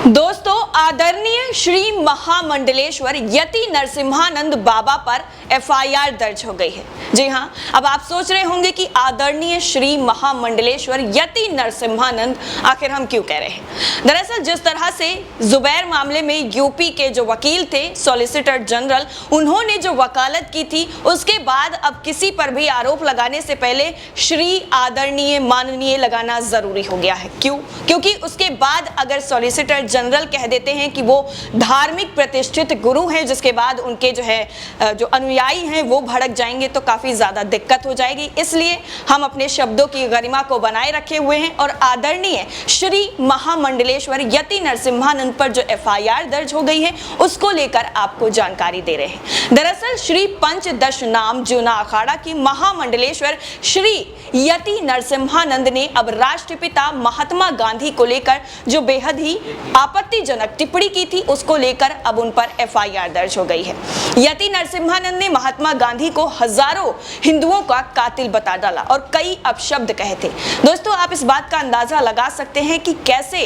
दोस्तों, आदरणीय श्री महामंडलेश्वर यति नरसिम्हानंद बाबा पर एफआईआर दर्ज हो गई है। जी हां, अब आप सोच रहे होंगे कि आदरणीय श्री महामंडलेश्वर यति नरसिम्हानंद आखिर हम क्यों कह रहे हैं। दरअसल जिस तरह से जुबैर मामले में यूपी के जो वकील थे, सॉलिसिटर जनरल, उन्होंने जो वकालत की थी, उसके बाद अब किसी पर भी आरोप लगाने से पहले श्री, आदरणीय, माननीय लगाना जरूरी हो गया है। क्यों? क्योंकि उसके बाद अगर सॉलिसिटर जनरल कह देते हैं कि वो धार्मिक प्रतिष्ठित गुरु हैं, जिसके बाद उनके जो अनुयायी हैं वो भड़क जाएंगे तो काफी ज्यादा दिक्कत हो जाएगी। इसलिए हम अपने शब्दों की गरिमा को बनाए रखे हुए हैं और आदरणीय श्री महामंडलेश्वर यति नरसिम्हानंद पर जो एफआईआर दर्ज हो गई है उसको लेकर आपको जानकारी दे रहे हैं। दरअसल श्री पंचदश नाम जूना अखाड़ा की महामंडलेश्वर श्री यति नरसिम्हानंद ने अब राष्ट्रपिता महात्मा गांधी को लेकर जो बेहद ही आपत्तिजनक टिप्पणी की थी उसको लेकर अब उन पर एफआईआर दर्ज हो गई है। यति नरसिम्हानंद ने महात्मा गांधी को हजारों हिंदुओं का कातिल बता डाला और कई अपशब्द कहे थे। दोस्तों, आप इस बात का अंदाजा लगा सकते हैं कि कैसे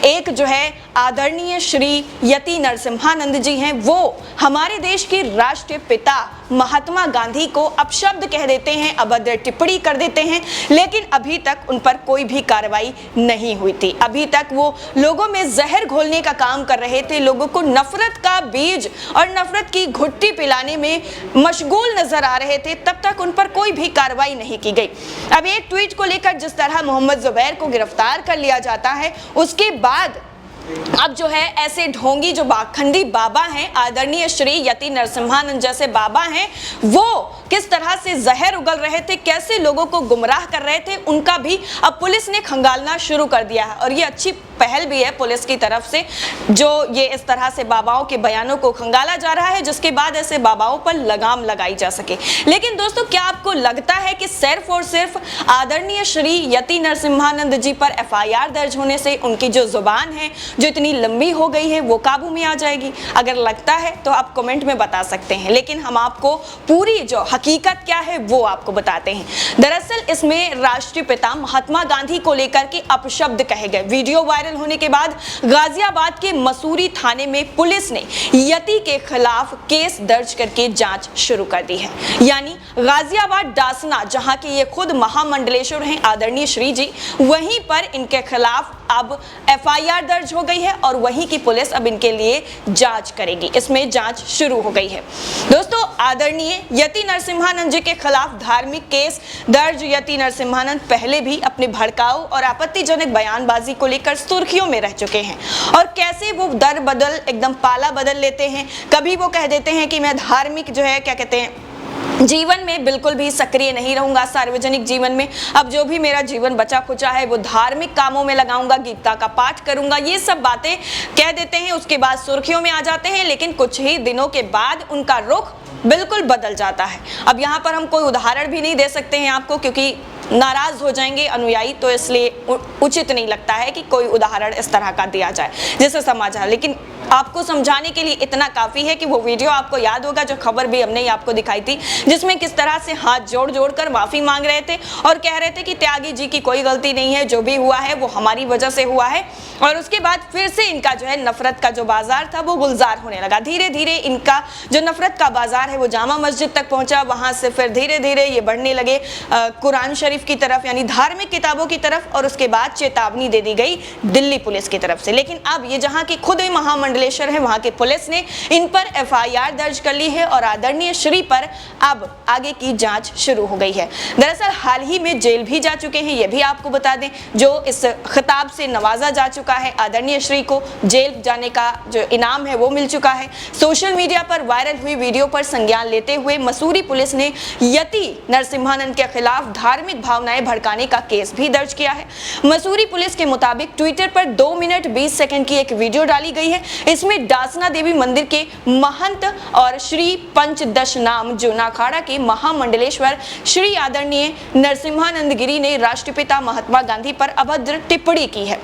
एक जो है आदरणीय श्री यति नरसिम्हानंद जी हैं, वो हमारे देश के राष्ट्रीय पिता महात्मा गांधी को अपशब्द कह देते हैं, अभद्र टिप्पणी कर देते हैं, लेकिन अभी तक उन पर कोई भी कार्रवाई नहीं हुई थी। अभी तक वो लोगों में जहर घोलने का काम कर रहे थे, लोगों को नफरत का बीज और नफरत की घुट्टी पिलाने में मशगूल नजर आ रहे थे। तब तक उन पर कोई भी कार्रवाई नहीं की गई। अब एक ट्वीट को लेकर जिस तरह मोहम्मद जुबैर को गिरफ्तार कर लिया जाता है, उसके बाद अब जो है ऐसे ढोंगी जो बाखंडी बाबा हैं, आदरणीय श्री यति नरसिम्हानंद जैसे बाबा हैं, वो किस तरह से जहर उगल रहे थे, कैसे लोगों को गुमराह कर रहे थे, उनका भी अब पुलिस ने खंगालना शुरू कर दिया है। और ये अच्छी पहल भी है पुलिस की तरफ से, जो ये इस तरह से बाबाओं के बयानों को खंगाला जा रहा है, जिसके बाद ऐसे बाबाओं पर लगाम लगाई जा सके। लेकिन दोस्तों, क्या आपको लगता है कि सिर्फ और सिर्फ आदरणीय श्री यति नरसिम्हानंद जी पर एफआईआर दर्ज होने से उनकी जो जुबान है, जो इतनी लंबी हो गई है, वो काबू में आ जाएगी? अगर लगता है तो आप कमेंट में बता सकते हैं, लेकिन हम आपको पूरी जो हकीकत क्या है वो आपको बताते हैं। दरअसल इसमें राष्ट्रीय पिता महात्मा गांधी को लेकर के अपशब्द कहे गए। वीडियो वायरल होने के बाद गाजियाबाद के मसूरी थाने में पुलिस ने यति के खिलाफ केस दर्ज करके जांच शुरू कर दी है। यानी गाजियाबाद डासना, जहां के ये खुद महामंडलेश्वर हैं आदरणीय श्री जी, वहीं पर इनके खिलाफ अब एफआईआर दर्ज हो गई है और वहीं की पुलिस अब इनके लिए जांच करेगी। इसमें जांच शुरू हो गई है। दोस्तों, आदरणीय यति नरसिम्हानंद जी के खिलाफ धार्मिक केस दर्ज यति नरसिम्हानंद पहले भी अपने भड़काऊ और आपत्तिजनक बयानबाजी को लेकर सुर्खियों में रह चुके हैं। और कैसे वो दर बदल एकदम पाला बदल लेते हैं। कभी वो कह देते हैं कि मैं धार्मिक जो है क्या कहते हैं जीवन में बिल्कुल भी सक्रिय नहीं रहूंगा, सार्वजनिक जीवन में अब जो भी मेरा जीवन बचा खुचा है वो धार्मिक कामों में लगाऊंगा, गीता का पाठ करूंगा, ये सब बातें कह देते हैं। उसके बाद सुर्खियों में आ जाते हैं, लेकिन कुछ ही दिनों के बाद उनका रुख बिल्कुल बदल जाता है। अब यहाँ पर हम कोई उदाहरण भी नहीं दे सकते हैं आपको, क्योंकि नाराज हो जाएंगे अनुयायी, तो इसलिए उचित नहीं लगता है कि कोई उदाहरण इस तरह का दिया जाए जिससे समझ आए। लेकिन आपको समझाने के लिए इतना काफी है कि वो वीडियो आपको याद होगा जो खबर भी हमने आपको दिखाई थी, जिसमें किस तरह से हाथ जोड़ जोड़ कर माफी मांग रहे थे और कह रहे थे कि त्यागी जी की कोई गलती नहीं है, जो भी हुआ है वो हमारी वजह से हुआ है। और उसके बाद फिर से इनका जो है नफरत का जो बाजार था वो गुलजार होने लगा। धीरे धीरे इनका जो नफरत का बाजार है वो जामा मस्जिद तक पहुंचा, वहां से फिर धीरे धीरे ये बढ़ने लगे कुरान शरीफ की तरफ, यानी धार्मिक किताबों की तरफ, और उसके बाद चेतावनी दे दी गई दिल्ली पुलिस की तरफ से। लेकिन अब ये जहां की खुद ही महामंडलेश्वर है, वहां की पुलिस ने इन पर एफआईआर दर्ज कर ली है और आदरणीय श्री पर अब आगे की जांच शुरू हो गई है। दरअसल हाल ही में जेल भी जा चुके हैं, ये भी आपको बता दें, जो इस खिताब से नवाजा जा चुका है। आदरणीय श्री को जेल जाने का जो इनाम है वो मिल चुका है। सोशल मीडिया पर वायरल हुई वीडियो पर संज्ञान लेते हुए मसूरी पुलिस ने यति नरसिम्हानंद के खिलाफ धार्मिक भावनाएं भड़काने का केस भी दर्ज किया है। मसूरी पुलिस के मुताबिक ट्विटर पर 2 मिनट 20 सेकंड की एक वीडियो डाली गई है। इसमें डासना देवी मंदिर के महंत और श्री पंचदश नाम जूना अखाड़ा के महामंडलेश्वर श्री आदरणीय नरसिम्हानंद गिरी ने राष्ट्रपिता महात्मा गांधी पर अभद्र टिप्पणी की है।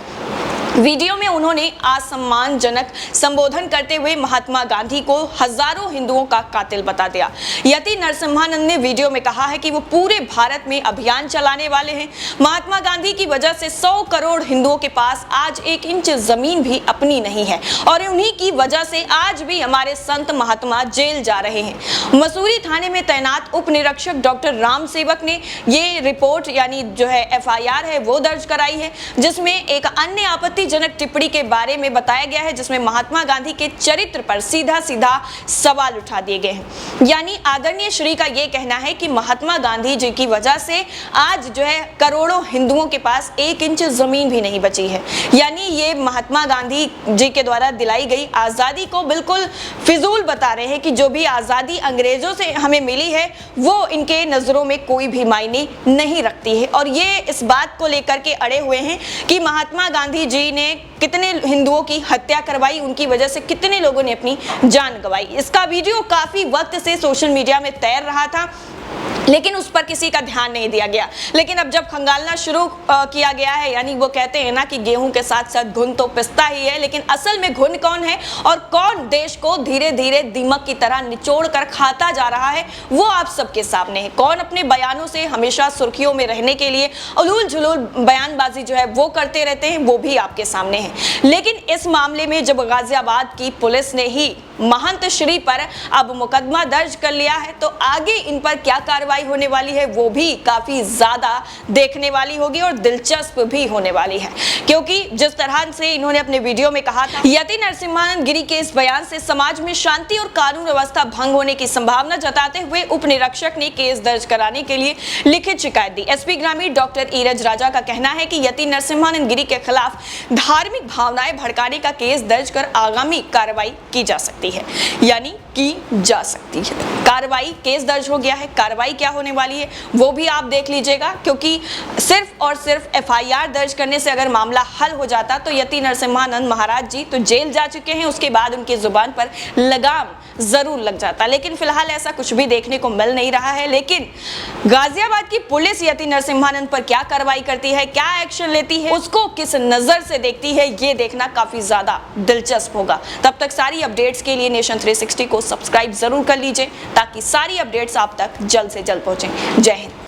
वीडियो में उन्होंने असम्मानजनक संबोधन करते हुए महात्मा गांधी को हजारों हिंदुओं का कातिल बता दिया। यति नरसिम्हानंद ने वीडियो में कहा है कि वो पूरे भारत में अभियान चलाने वाले हैं। महात्मा गांधी की वजह से 100 करोड़ हिंदुओं के पास आज 1 इंच जमीन भी अपनी नहीं है और उन्हीं की वजह से आज भी हमारे संत महात्मा जेल जा रहे हैं। मसूरी थाने में तैनात उप निरीक्षक डॉक्टर राम सेवक ने ये रिपोर्ट यानी जो है FIR है वो दर्ज कराई है, जिसमें एक अन्य आपत्तिजनक टिप्पणी के बारे में बताया गया है, जिसमें महात्मा गांधी के चरित्र पर सीधा सीधा सवाल उठा दिए गए हैं। यानी आदरणीय श्री का यह कहना है कि महात्मा गांधी जी की वजह से आज जो है करोड़ों हिंदुओं के पास 1 इंच जमीन भी नहीं बची है। यानी ये महात्मा गांधी जी के द्वारा दिलाई गई आजादी को बिल्कुल फिजूल बता रहे हैं कि जो भी आजादी अंग्रेजों से हमें मिली है वो इनके नजरों में कोई भी मायने नहीं रखती है। और ये इस बात को लेकर के अड़े हुए हैं कि महात्मा गांधी जी ने कितने हिंदुओं की हत्या करवाई, उनकी वजह से कितने लोगों ने अपनी जान गंवाई। इसका वीडियो काफी वक्त से सोशल मीडिया में तैर रहा था, लेकिन उस पर किसी का ध्यान नहीं दिया गया। लेकिन अब जब खंगालना शुरू किया गया है, यानी वो कहते हैं ना कि गेहूं के साथ साथ घुन तो पिसता ही है, लेकिन असल में घुन कौन है और कौन देश को धीरे धीरे दीमक की तरह निचोड़ कर खाता जा रहा है, वो आप सबके सामने है। कौन अपने बयानों से हमेशा सुर्खियों में रहने के लिए उलूल जुलूल बयानबाजी जो है वो करते रहते हैं, वो भी आपके सामने है। लेकिन इस मामले में जब गाजियाबाद की पुलिस ने ही महंत श्री पर अब मुकदमा दर्ज कर लिया है, तो आगे इन पर क्या कार्रवाई होने वाली है वो भी काफी ज्यादा देखने वाली होगी और दिलचस्प भी होने वाली है। क्योंकि जिस तरह से इन्होंने अपने वीडियो में कहा था, यति नरसिम्हानंद गिरी के इस बयान से समाज में शांति और कानून व्यवस्था भंग होने की संभावना जताते हुए उप निरीक्षक ने केस दर्ज कराने के लिए लिखित शिकायत दी। SP ग्रामीण डॉक्टर ईरज राजा का कहना है कि यति नरसिम्हानंद गिरी के खिलाफ धार्मिक भावनाएं भड़काने का केस दर्ज कर आगामी कार्रवाई की जा सकती है, यानी की जा सकती है। कार्रवाई, केस दर्ज हो गया है, कार्रवाई क्या होने वाली है वो भी आप देख लीजिएगा, क्योंकि सिर्फ और सिर्फ FIR दर्ज करने से अगर मामला हल हो जाता तो यति नरसिम्हानंद महाराज जी तो जेल जा चुके हैं, उसके बाद उनकी जुबान पर लगाम जरूर लग जाता। लेकिन फिलहाल ऐसा कुछ भी देखने को मिल नहीं रहा है। लेकिन गाजियाबाद की पुलिस यति नरसिम्हानंद पर क्या कार्रवाई करती है, क्या एक्शन लेती है, उसको किस नजर से देखती है, ये देखना काफी ज्यादा दिलचस्प होगा। तब तक सारी अपडेट्स के लिए नेशन 360 को सब्सक्राइब जरूर कर लीजिए ताकि सारी अपडेट्स आप तक जल्द से जल्द पहुंचे। जय हिंद।